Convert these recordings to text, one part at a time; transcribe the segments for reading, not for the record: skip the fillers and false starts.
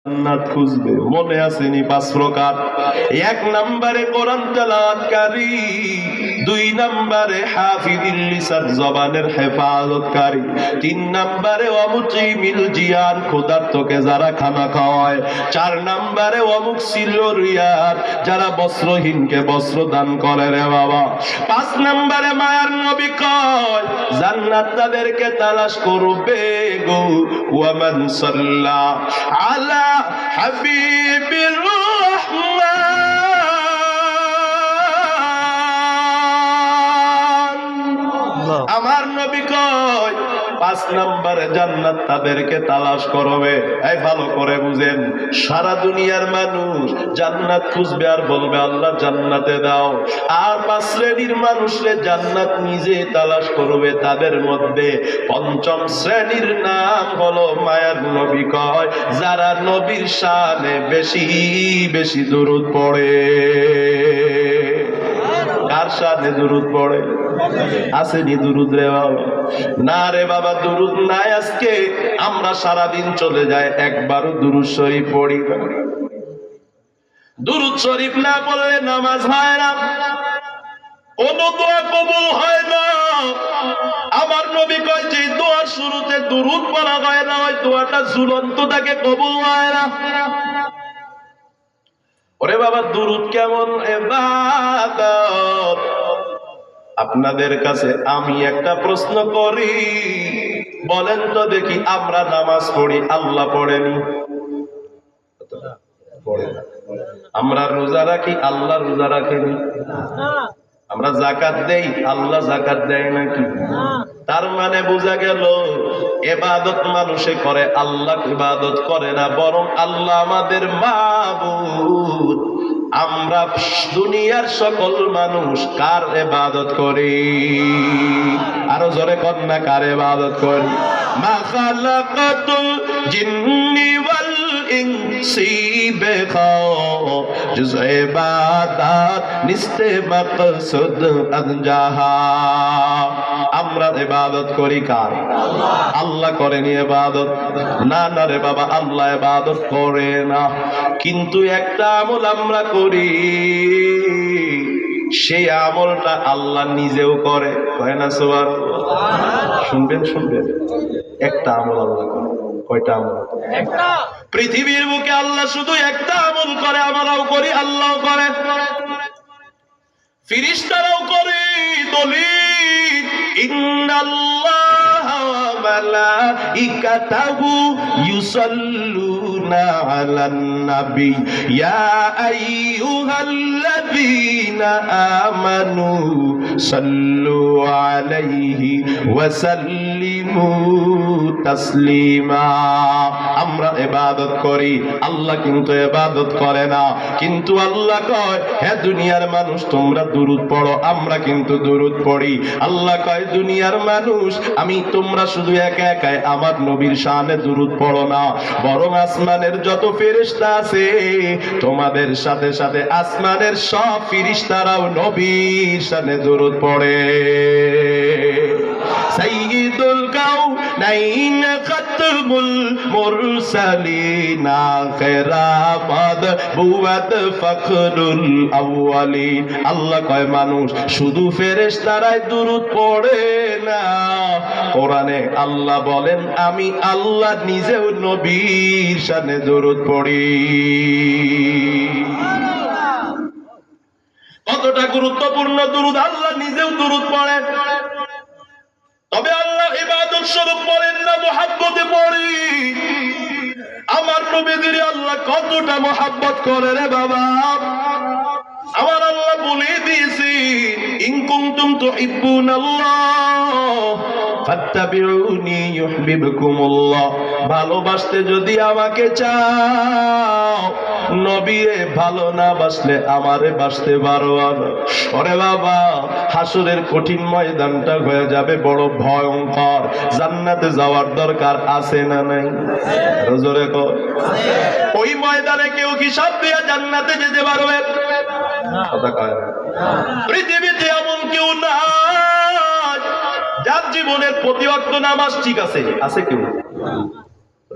জান্নাত খুঁজবে। মনে আসেনি 5 প্রকার? 1 নম্বরে কোরআন তেলাওয়াতকারী, 2 নম্বরে হাফিজুল লিসান জবানের হেফাজতকারী, 3 নম্বরে ওয়ামুতিমিল জিয়ান ক্ষুধার্তকে যারা খানা খাওয়ায়, 4 নম্বরে ওয়ামুকসিল রিয়ার যারা বস্ত্রহীনকে বস্ত্র দান করে রে বাবা। 5 নম্বরে মায়ার নবী কয় জান্নাত তাদেরকে তালাশ করবে গো। ওয়ামান সাল্লা আলা হাবিবির রহমান, আমার নবী কয় 5 নম্বরে জান্নাত তাদেরকে তালাশ করবে। এই ভালো করে বুঝেন, সারা দুনিয়ার মানুষ জান্নাত খুঁজবে আর বলবে আল্লাহ জান্নাতে দাও। আর 5 শ্রেণীর মানুষরে জান্নাত নিজে তালাশ করবে। তাদের মধ্যে 5ম শ্রেণীর নাম হলো মায়ার নবী কয় যারা নবীর শানে বেশি বেশি দুরূদ পড়ে। কার শানে দুরূদ পড়ে? আসেনি দুরূদ রে বাবা? না রে বাবা, দুরূদ নাই। আজকে আমরা সারাদিন চলে যায় একবারও দুরূদ শরীফ পড়ি না। দুরূদ শরীফ না পড়লে নামাজ হয় না, কোন দোয়া কবুল হয় না। আমার নবী কয় যে দোয়ার শুরুতে দুরূদ পড়া হয় না, ওই দোয়াটা ঝুলন্ত থাকে, কবুল হয় না। ওরে বাবা, দুরূদ কেমন ইবাদত? আপনাদের কাছে আমি একটা প্রশ্ন করি, বলেন তো দেখি, আমরা নামাজ পড়ি, আল্লাহ পড়েনি? পড়ে না। আমরা রোজা রাখি, আল্লাহ রোজা রাখেনি? আমরা যাকাত দেই, আল্লাহ যাকাত দেয় নাকি? তার মানে বোঝা গেল ইবাদত মানুষে করে, আল্লাহ ইবাদত করে না। বরং আল্লাহ আমাদের মাবুদ। আমরা দুনিয়ার সকল মানুষ কার ইবাদত করি? আরো জোরে কন্যা, কার ইবাদত করি? মা খালাকাতুল জিন্নি ওয়াল ইনসি বেখাজুজ ইবাদত নিস্তে মাকসুদ আনজাহা। আমরা ইবাদত করি কার? আল্লাহ করেনি ইবাদত? না না রে বাবা, আল্লাহ ইবাদত করে না। কিন্তু একটা আমল আমরা করি, সেই আমলটা আল্লাহ নিজেও করে, কয় না সুবহানাল্লাহ? শুনবেন শুনবেন, একটা আমল আল্লাহ করে। কয়টা আমল? একটা। পৃথিবীর বুকে আল্লাহ শুধু একটা আমল করে, আমরাও করি, আল্লাহও করে, ফেরেশতারাও করে। দলিল ইন্নাল্লাহা ওয়া মালাইকাতাহু ইউসাল্লুনা আলান নবী ইয়া আইয়ুহাল্লাযীনা আমানু সাল্লু আলাইহি ওয়া সাল্লিমু তাসলিমা। আমরা ইবাদত করি, আল্লাহ কিন্তু ইবাদত করে না। কিন্তু আল্লাহ কয় হে দুনিয়ার মানুষ তোমরা দুরূদ পড়ো, আমরা কিন্তু দুরূদ পড়ি। আল্লাহ কয় দুনিয়ার মানুষ আমি তোমরা শুধু একা একাই আমার নবীর শানে দুরূদ পড়ো না, বরং আসমানের যত ফেরেশতা আছে তোমাদের সাথে সাথে আসমানের সব ফেরেশতারাও নবীর শানে দুরূদ পড়ে। সাইয়্যিদুল কাউনাইন খাতমুল মুরসালিন আখিরাবাদ বুয়াদ ফখরুল আউয়ালিন। আল্লাহ কয় মানুষ শুধু ফেরেশতারাই দুরূদ পড়ে না, কোরআনে আল্লাহ বলেন আমি আল্লাহ নিজেও নবীর শানে দুরূদ পড়ি। কতটা গুরুত্বপূর্ণ দুরূদ! আল্লাহ নিজেও দুরূদ পড়েন। তবে আল্লাহ ইবাদত স্বরূপ পড়েন না, মুহাব্বতে পড়ি। আমার নবীদের আল্লাহ কতটা মুহাব্বত করে রে বাবা! আমার আল্লাহ বলে দিয়েছে ইন কুনতুম তুহিব্বুনাল্লাহ ফাত্তাবিউনি ইউহিব্বুকুমুল্লাহ। ভালোবাসতে যদি আমাকে চাও, নবীরে ভালো না বাসলে আমারে বাসতে পারো না। ওরে বাবা, হাসরের কঠিন ময়দানটা হয়ে যাবে বড় ভয়ঙ্কর। জান্নাতে যাওয়ার দরকার আছে না নাই? জোরে কর। ওই ময়দানে কেউ কি সব দিয়ে জান্নাতে যেতে পারবে? কথা কয় না। পৃথিবীতে এমন কেউ নাই যার জীবনের প্রতি ওয়াক্ত নামাজ ঠিক আছে? আছে কেউ?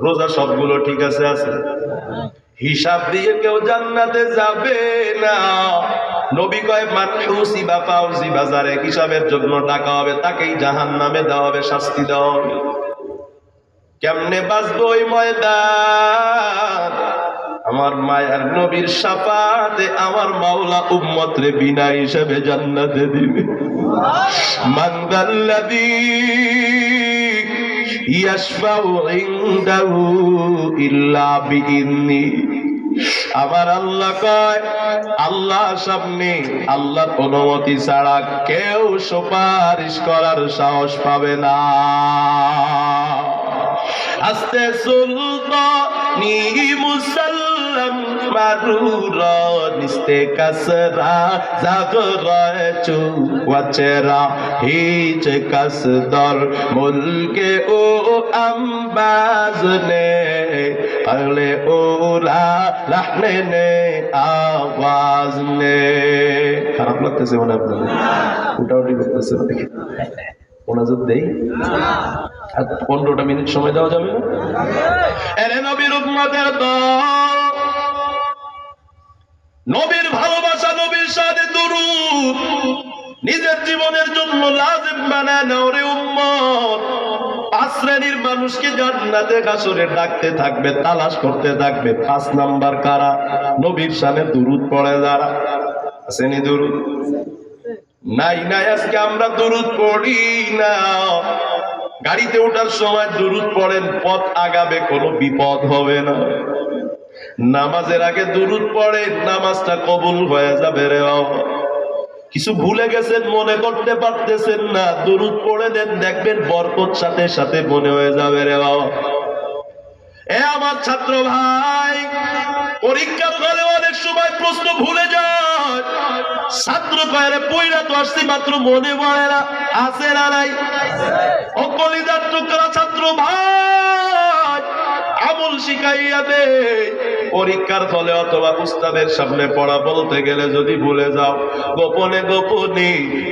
রোজা সবগুলো ঠিক আছে? হিসাব দিয়ে কেউ জান্নাতে যাবে না। নবী কয় মান উসিবা ফাউসিবা, যারে হিসাবের জন্য টাকা হবে তাকেই জাহান্নামে দেওয়া হবে, শাস্তি দেওয়া হবে। কেমনে বাঁচবো ওই ময়দান? আমার মায়ার নবীর শাফাতে আমার মাওলা উম্মতরে বিনা হিসাবে জান্নাতে দিবে। মান যাল্লাযী ইয়াশফাউ ইনদাহু ইল্লা বিইذনি। আমার আল্লাহ কয়, আল্লাহর সামনে আল্লাহর অনুমতি ছাড়া কেউ সুপারিশ করার সাহস পাবে না। আস্তে সুলতানি মুসাল্লাম মারুরা নিস্তে কাসরা জাগরা চু ওয়াচরা হিচ কাসদর মুলকে ও আম্বাজনে পাগলে ওলা লাহনে নে আওয়াজ নে। খারাপ লাগতেছে মনে আপনাদের? উঠাউটি করতেছে দেখে মোনাজাত দেই। আর 15টা মিনিট সময় দেওয়া যাবে না? আরে নবীর উম্মতের দল, নবীর ভালোবাসা, নবীর সাথে দুরূদ নিজের জীবনের জন্য লাজিম বানায় নাও রে উম্মত। 5 শ্রেণীর মানুষকে জান্নাতে হাসরে ডাকতে থাকবে, তালাশ করতে থাকবে। 5 নাম্বার কারা? নবীর সাথে দুরূদ পড়ে যারা। আসেনি দুরূদ? নাই নাই, আজকে আমরা দুরূদ পড়ি না। গাড়িতে ওঠার সময় দুরূদ পড়েন, পথ আগাবে, কোনো বিপদ হবে না। নামাজের আগে দুরূদ পড়েন, নামাজটা কবুল হয়ে যাবে রে বাবা। কিছু ভুলে গেছেন, মনে করতে পারতেছেন না, দুরূদ পড়ে দেন, দেখবেন বরকত সাথে সাথে মনে হয়ে যাবে রে বাবা। এ আমার ছাত্র ভাই, পরীক্ষার হলে অনেক সময় প্রশ্ন ভুলে যায়। ছাত্র কয়রে পয়রা তো আসছি মাত্র মনে পড়ে না, আছে না নাই? অকলিদার টুকরা ছাত্র ভাই, আমল শিখাইয়া দে। পরীক্ষার হলে অথবা উস্তাদের সামনে পড়া বলতে গেলে যদি ভুলে যাও, গোপনে গোপনে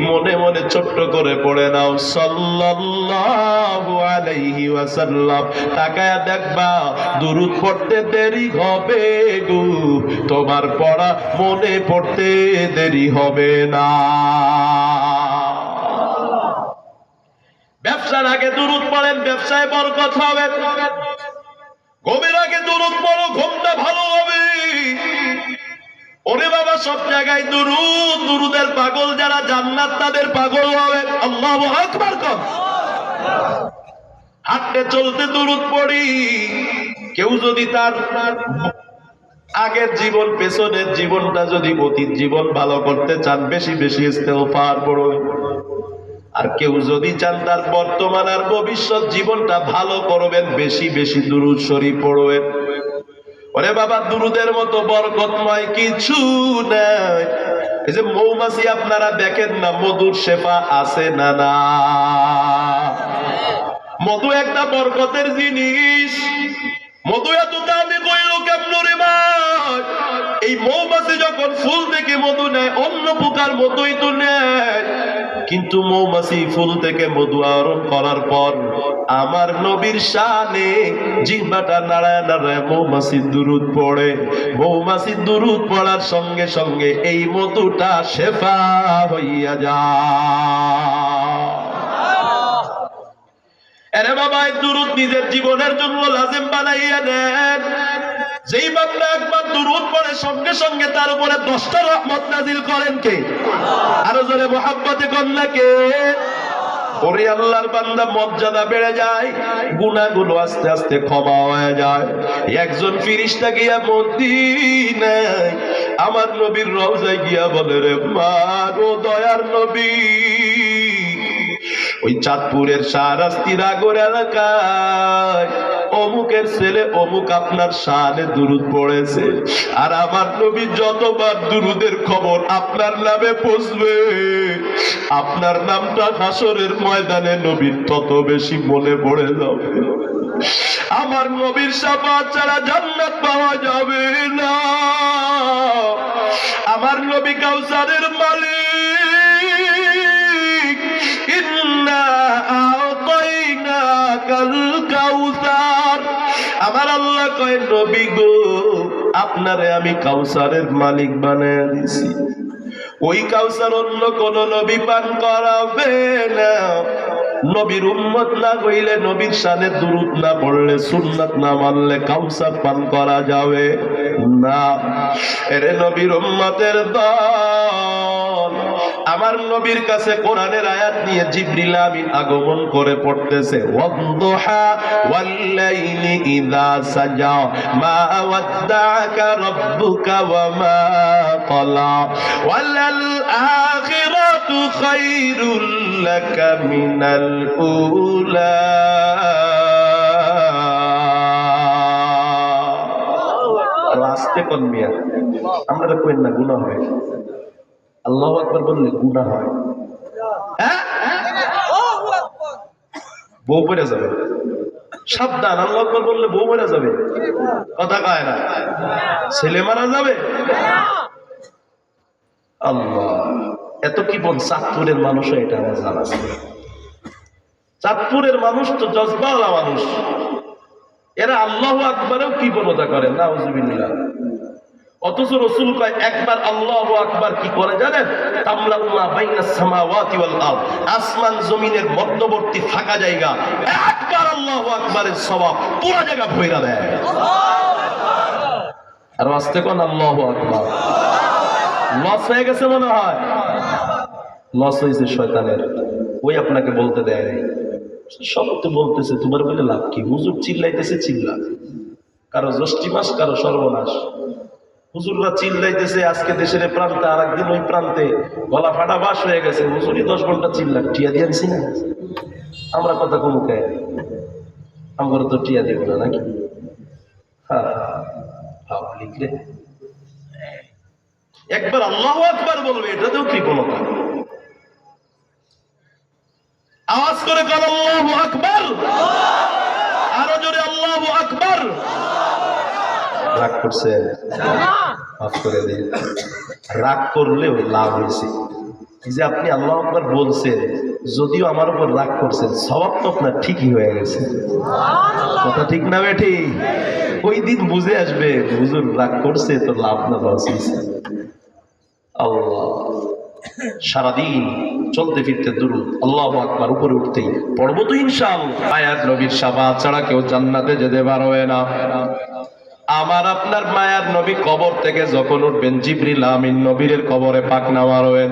মনে মনে ছোট্ট করে পড়ে নাও সাল্লাল্লাহু আলাইহি ওয়াসাল্লাম। তাকায়া দেখবা দুরূদ পড়তে দেরি হবে গো, তোমার পড়া মনে পড়তে দেরি হবে না। ব্যবসার আগে দুরূদ পড়েন, ব্যবসায় বরকত হবে। ঘুমের আগে দুরূদ পড়ো, ঘুমটা ভালো হবে। ওরে বাবা, সব জায়গায় দুরূদ, দুরূদের পাগল যারা, জান্নাত তাদের পাগল হবে। আল্লাহু আকবার কর। হাঁটতে চলতে দুরূদ পড়ি। কেউ যদি তার আগের জীবন, পেছনের জীবনটা যদি, অতীত জীবন ভালো করতে চান, বেশি বেশি ইস্তেগফার পড়ুন। আর কেউ যদি চান তার বর্তমান আর ভবিষ্যৎ জীবনটা ভালো করবেন, বেশি বেশি দুরূদ শরীফ পড়বেন। ওরে বাবা, দুরূদের মতো বরকতময় কিছু নাই। এই যে মৌমাছি আপনারা দেখেন না, মধুর শেফা আছে না না? মধু একটা বরকতের জিনিস। মধু এত দামি কইলো কেমন রে ভাই? এই মৌমাছি যখন ফুল থেকে মধু নেয়, অন্য পোকার মতোই তো নেয়, কিন্তু মৌমাছি ফুল থেকে মধু আহরণ করার পর আমার নবীর শানে জিহ্বাটা নাড়ায় নাড়ায় মৌমাছি দুরূদ পড়ে। মৌমাছি দুরূদ পড়ার সঙ্গে সঙ্গে এই মধুটা শেফা হইয়া যায়। আরে বাবা, এই দুরূদ নিজের জীবনের জন্য লাজিম বানাইয়া নেন। যেই বান্দা একবার দুরূদ পড়ে, সঙ্গে সঙ্গে তার উপরে 10টা রহমত নাজিল করেন কে? আরো জোরে মুহাব্বতে কন্যা কে? ওরে আল্লাহর বান্দা মর্যাদা বেড়ে যায়, গুনাহগুলো আস্তে আস্তে ক্ষমা হয়ে যায়। একজন ফেরেশতা গিয়া মদিনায় আমার নবীর রওজায় গিয়া বলে, রে মা গো দয়ার নবী, ওই চাঁদপুরের শাহরাস্তি নগর এলাকায় অমুকের ছেলে অমুক আপনার শানে দুরূদ পড়েছে। আর আমার নবী যতবার দুরূদের খবর আপনার নামে পৌঁছবে, আপনার নামটা হাসরের ময়দানে নবীর তত বেশি মনে পড়ে যাবে। আমার নবীর শাফাআত ছাড়া জান্নাত পাওয়া যাবে না। আমার নবী কাউসারের মালিক। ইন্না আ'তাইনাকাল কাউসার। কয় নবী গো আপনারে আমি কাউসারের মালিক বানায় দিছি, ওই কাউসার অন্য কোন নবী পান করাবে না। নবীর উম্মত না হইলে, নবীর শানে দুরূদ না পড়লে, সুন্নাত না মানলে কাউসার পান করা যাবে না। এরে নবীর উম্মতের দল, আমার নবীর কাছে কোরআনের আয়াত নিয়ে জিবরিল আমিন আগমন করে পড়তেছে, ওয়াদদুহা ওয়াল্লাইলি ইযা সাজা মা ওয়াদ্দাআকা রাব্বুকা ওয়া মা ক্বালা ওয়ালাল আখিরাতু খায়রুল লাকা মিনাল উলা। আর আস্তে কোন মিয়া, আমরা কই না গুনাহ হয়, আল্লাহু আকবার বললে গুনাহ হয়। হ্যাঁ, বউ পড়ে যাবে, সাবধান, আল্লাহু আকবার বললে বউ মরে যাবে, কথা কয় না, ছেলে মারা যাবে। আল্লাহ, এত কি বল, চাঁদপুরের মানুষ এটা আমার জানা আছে। চাঁদপুরের মানুষ তো জজবাওয়ালা মানুষ, এরা আল্লাহু আকবারেও কি বলতা করে, নাউজুবিল্লাহ। অথচ রাসূল কয় একবার আল্লাহু আকবার কি করে জানেন, তামলাউমা বাইনাস সামাওয়াতি ওয়াল আরদ, আসমান জমিনের মধ্যবর্তী ফাঁকা জায়গা একবার আল্লাহু আকবারের সওয়াব পুরো জায়গা ভইরা দেয়। আর আস্তে কোন আল্লাহু আকবার। লস হয়ে গেছে মনে হয়, লস হয়েছে শয়তানের, ওই আপনাকে বলতে দেয় নাই। সব তো বলতেছে, তোমার বলে লাভ কি, হুজুর চিল্লাইতেছে চিল্লা, কারো জ্যৈষ্ঠী মাস কারো সর্বনাশ। হুজুররা চিল্লাইতেছে আজকে দেশের প্রান্তে, আর একদিন ওই প্রান্তে গলা ফাটা বাস হয়ে গেছে, হুজুরই 10 ঘন্টা চিল্লা, টিয়া দিয়েছি না আমরা, কথা কমুকে আমরা তো টিয়া দিব না নাকি? হ্যাঁ, লিখলে একবার আল্লাহু আকবার বলবে, এটাতেও কৃপণতা। আওয়াজ করে বল আল্লাহু আকবার, আরো জোরে আল্লাহু আকবার। রাগ করছে, মাফ করে দিন। রাগ করলেও লাভ হয়েছে, এই যে আপনি আল্লাহু আকবার বলছেন, যদিও আমার উপর রাগ করছেন, সওয়াব তো আপনার ঠিকই হয়ে গেছে। কথা ঠিক না বেঠি? ওই দিন বুঝে আসবে হুজুর রাগ করছে তো লাভ না লস হয়েছে। আল্লাহ, সারাদিন চলতে ফিরতে দুরূদ আল্লাহু আকবার, উপরে উঠতেই পড়বো তো ইনশাআল্লাহ। আয়াত নবীর শাফাআত ছাড়া কেউ জান্নাতে যেতে পারবে না। আমার আপনার মায়ার নবী কবর থেকে যখন উঠবেন, জিবরিল আমিন নবীর কবরে পাকনা মারবেন,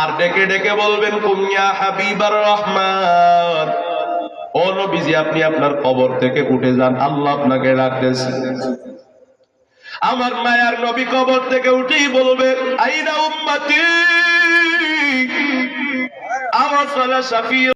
আর ডেকে ডেকে বলবেন, কুম ইয়া হাবিবার রহমান, ও নবীজি আপনি আপনার কবর থেকে উঠে যান, আল্লাহ আপনাকে ডাকতেছে। আমার মায়ার নবী কবর থেকে উঠেই বলবে, আইনা উম্মতি, আমার সালা শাফি।